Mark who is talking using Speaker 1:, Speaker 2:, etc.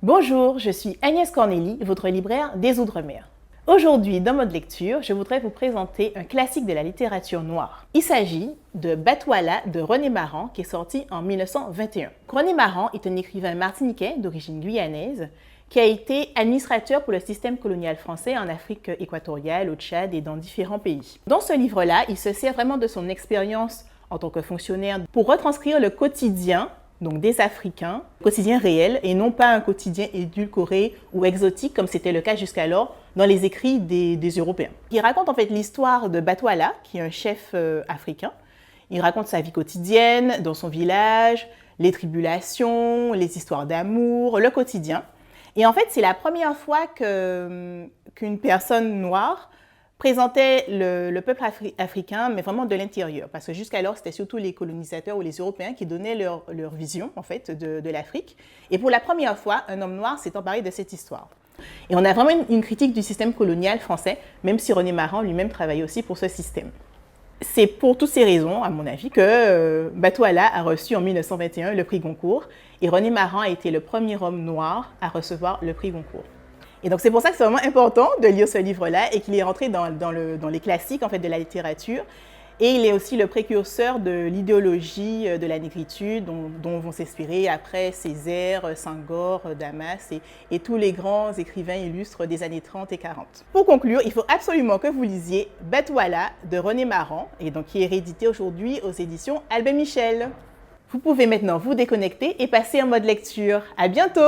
Speaker 1: Bonjour, je suis Agnès Cornélie, votre libraire des Outre-mer. Aujourd'hui, dans mode lecture, je voudrais vous présenter un classique de la littérature noire. Il s'agit de Batouala de René Maran, qui est sorti en 1921. René Maran est un écrivain martiniquais d'origine guyanaise qui a été administrateur pour le système colonial français en Afrique équatoriale, au Tchad et dans différents pays. Dans ce livre-là, il se sert vraiment de son expérience en tant que fonctionnaire pour retranscrire le quotidien donc des Africains, quotidien réel et non pas un quotidien édulcoré ou exotique comme c'était le cas jusqu'alors dans les écrits des Européens. Il raconte en fait l'histoire de Batouala, qui est un chef africain. Il raconte sa vie quotidienne dans son village, les tribulations, les histoires d'amour, le quotidien. Et en fait, c'est la première fois qu'une personne noire présentait le peuple africain, mais vraiment de l'intérieur. Parce que jusqu'alors, c'était surtout les colonisateurs ou les Européens qui donnaient leur vision, en fait, de l'Afrique. Et pour la première fois, un homme noir s'est emparé de cette histoire. Et on a vraiment une critique du système colonial français, même si René Maran lui-même travaillait aussi pour ce système. C'est pour toutes ces raisons, à mon avis, que Batouala a reçu en 1921 le prix Goncourt, et René Maran a été le premier homme noir à recevoir le prix Goncourt. Et donc c'est pour ça que c'est vraiment important de lire ce livre-là et qu'il est rentré dans les classiques en fait, de la littérature. Et il est aussi le précurseur de l'idéologie de la négritude dont vont s'inspirer après Césaire, Senghor, Damas et tous les grands écrivains illustres des années 30 et 40. Pour conclure, il faut absolument que vous lisiez Batouala de René Maran, et donc qui est réédité aujourd'hui aux éditions Albin Michel. Vous pouvez maintenant vous déconnecter et passer en mode lecture. À bientôt!